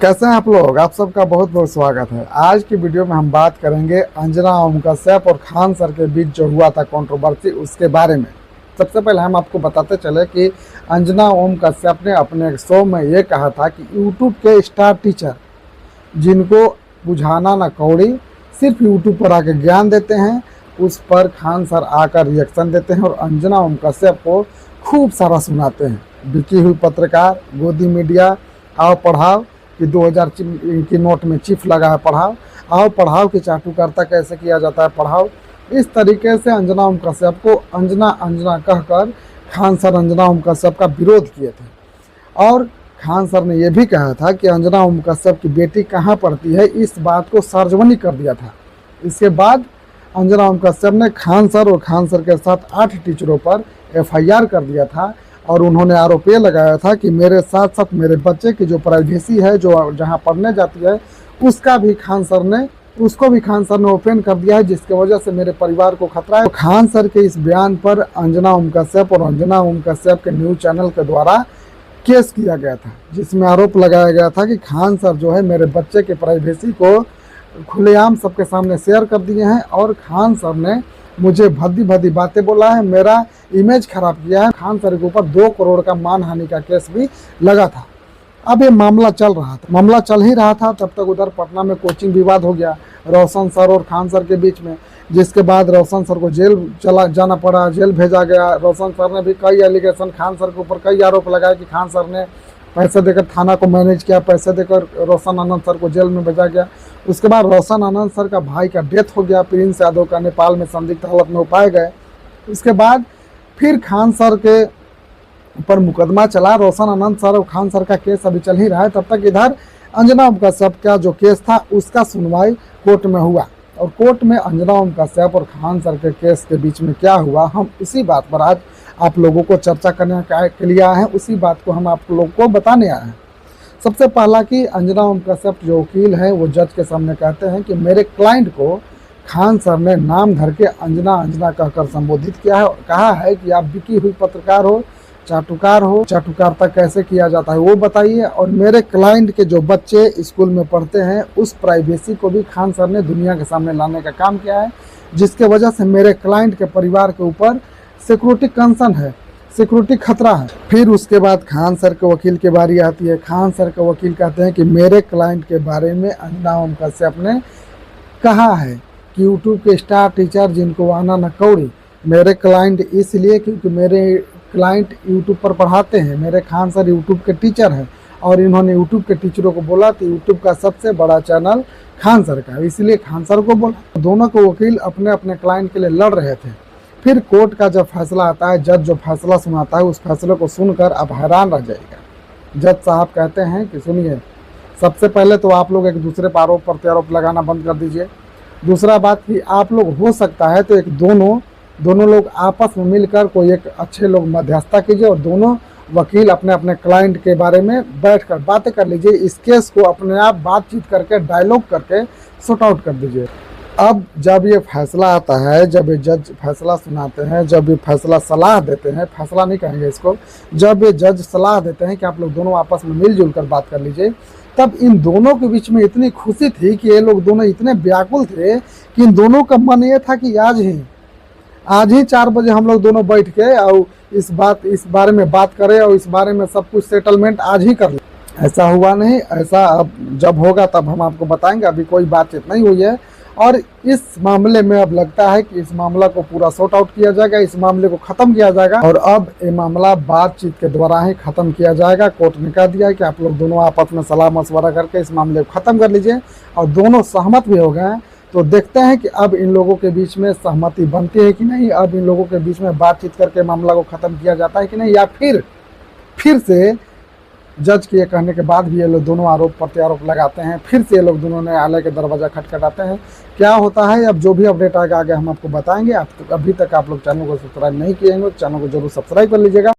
कैसे हैं आप लोग। आप सबका बहुत बहुत स्वागत है। आज की वीडियो में हम बात करेंगे अंजना ओम कश्यप और खान सर के बीच जो हुआ था कंट्रोवर्सी उसके बारे में। सबसे पहले हम आपको बताते चले कि अंजना ओम कश्यप ने अपने शो में ये कहा था कि यूट्यूब के स्टार टीचर जिनको बुझाना ना कौड़ी, सिर्फ यूट्यूब पर आके ज्ञान देते हैं, उस पर खान सर आकर रिएक्शन देते हैं और अंजना ओम कश्यप को खूब सारा सुनाते हैं। बिकी हुई पत्रकार, गोदी मीडिया, आओ पढ़ाओ कि 2000 की नोट में चिप लगा है, पढ़ाओ, आओ पढ़ाओ कि चाटुकारिता कैसे किया जाता है, पढ़ाओ। इस तरीके से अंजना ओम कश्यप को अंजना अंजना कहकर खान सर अंजना ओम कश्यप का विरोध किए थे। और खान सर ने यह भी कहा था कि अंजना ओम कश्यप की बेटी कहाँ पढ़ती है, इस बात को सार्वजनिक कर दिया था। इसके बाद अंजना ओम कश्यप ने खान सर और खान सर के साथ 8 टीचरों पर FIR कर दिया था और उन्होंने आरोप ये लगाया था कि मेरे साथ साथ मेरे बच्चे की जो प्राइवेसी है, जो जहाँ पढ़ने जाती है, उसको भी खान सर ने ओपन कर दिया है, जिसकी वजह से मेरे परिवार को खतरा है। तो खान सर के इस बयान पर अंजना ओम कश्यप और अंजना ओम कश्यप के न्यूज़ चैनल के द्वारा केस किया गया था, जिसमें आरोप लगाया गया था कि खान सर जो है मेरे बच्चे के प्राइवेसी को खुलेआम सबके सामने शेयर कर दिए हैं और खान सर ने मुझे भद्दी भद्दी बातें बोला है, मेरा इमेज खराब किया है। खान सर के ऊपर 2 करोड़ का मानहानि का केस भी लगा था। अब ये मामला चल ही रहा था, तब तक उधर पटना में कोचिंग विवाद हो गया रोशन सर और खान सर के बीच में, जिसके बाद रोशन सर को जेल जाना पड़ा, जेल भेजा गया। रोशन सर ने भी कई एलिगेशन खान सर के ऊपर कई आरोप लगाए कि खान सर ने पैसे देकर थाना को मैनेज किया, पैसे देकर रोशन आनंद सर को जेल में भेजा गया। उसके बाद रोशन आनंद सर का भाई का डेथ हो गया, प्रिंस यादव का नेपाल में संदिग्ध हालत में पाए गए। उसके बाद फिर खान सर के ऊपर मुकदमा चला, रोशन आनंद सर और खान सर का केस अभी चल ही रहा है। तब तक इधर अंजना ओम कश्यप का जो केस था उसका सुनवाई कोर्ट में हुआ और कोर्ट में अंजना ओम कश्यप और खान सर के केस के बीच में क्या हुआ, हम इसी बात पर आज आप लोगों को चर्चा करने के लिए आए हैं, उसी बात को हम आप लोगों को बताने आए हैं। सबसे पहला कि अंजना ओम कश्यप जो वकील है वो जज के सामने कहते हैं कि मेरे क्लाइंट को खान सर ने नाम धर के अंजना अंजना कहकर संबोधित किया है और कहा है कि आप बिकी हुई पत्रकार हो, चाटुकार हो, चाटुकारिता कैसे किया जाता है वो बताइए। और मेरे क्लाइंट के जो बच्चे स्कूल में पढ़ते हैं उस प्राइवेसी को भी खान सर ने दुनिया के सामने लाने का काम किया है, जिसके वजह से मेरे क्लाइंट के परिवार के ऊपर सिक्योरिटी कंसर्न है, सिक्योरिटी खतरा है। फिर उसके बाद खान सर के वकील की बारी आती है। खान सर के वकील कहते हैं कि मेरे क्लाइंट के बारे में अंजना ओम कश्यप ने कहा है कि यूट्यूब के स्टार टीचर जिनको आना न कौड़ी, मेरे क्लाइंट इसलिए क्योंकि मेरे क्लाइंट यूट्यूब पर पढ़ाते हैं, मेरे खान सर यूट्यूब के टीचर हैं और इन्होंने यूट्यूब के टीचरों को बोला कि यूट्यूब का सबसे बड़ा चैनल खान सर का, इसलिए खान सर को बोला। दोनों को वकील अपने अपने क्लाइंट के लिए लड़ रहे थे। फिर कोर्ट का जब फैसला आता है, जज जो फैसला सुनाता है, उस फैसले को सुनकर आप हैरान रह जाएगा। जज साहब कहते हैं कि सुनिए, सबसे पहले तो आप लोग एक दूसरे पर आरोप प्रत्यारोप लगाना बंद कर दीजिए। दूसरा बात कि आप लोग हो सकता है तो एक दोनों लोग आपस में मिलकर कोई एक अच्छे लोग मध्यस्थता कीजिए और दोनों वकील अपने अपने क्लाइंट के बारे में बैठकर बातें कर लीजिए। इस केस को अपने आप बातचीत करके डायलॉग करके सॉर्ट आउट कर दीजिए। अब जब ये फैसला आता है, जब ये जज फैसला सुनाते हैं, जब ये फैसला सलाह देते हैं, फैसला नहीं कहेंगे इसको, जब ये जज सलाह देते हैं कि आप लोग दोनों आपस में मिलजुल कर बात कर लीजिए, तब इन दोनों के बीच में इतनी खुशी थी कि ये लोग दोनों इतने व्याकुल थे कि इन दोनों का मन ये था कि आज ही 4 बजे हम लोग दोनों बैठ के और इस बारे में बात करें और इस बारे में सब कुछ सेटलमेंट आज ही कर ले। ऐसा हुआ नहीं, ऐसा अब जब होगा तब हम आपको बताएंगे। अभी कोई बातचीत नहीं हुई है और इस मामले में अब लगता है कि इस मामला को पूरा सॉर्ट आउट किया जाएगा, इस मामले को ख़त्म किया जाएगा और अब ये मामला बातचीत के द्वारा ही ख़त्म किया जाएगा। कोर्ट ने कह दिया है कि आप लोग दोनों आपस में सलाह मशवरा करके इस मामले को ख़त्म कर लीजिए और दोनों सहमत भी हो गए हैं। तो देखते हैं कि अब इन लोगों के बीच में सहमति बनती है कि नहीं, अब इन लोगों के बीच में बातचीत करके मामला को ख़त्म किया जाता है कि नहीं, या फिर से जज के कहने के बाद भी ये लोग दोनों आरोप प्रत्यारोप लगाते हैं, फिर से ये लोग दोनों न्यायालय के दरवाज़ा खटखटाते हैं। क्या होता है अब जो भी अपडेट आएगा आगे हम आपको बताएंगे। अभी तक आप लोग चैनल को सब्सक्राइब नहीं किए हैं तो चैनल को जरूर सब्सक्राइब कर लीजिएगा।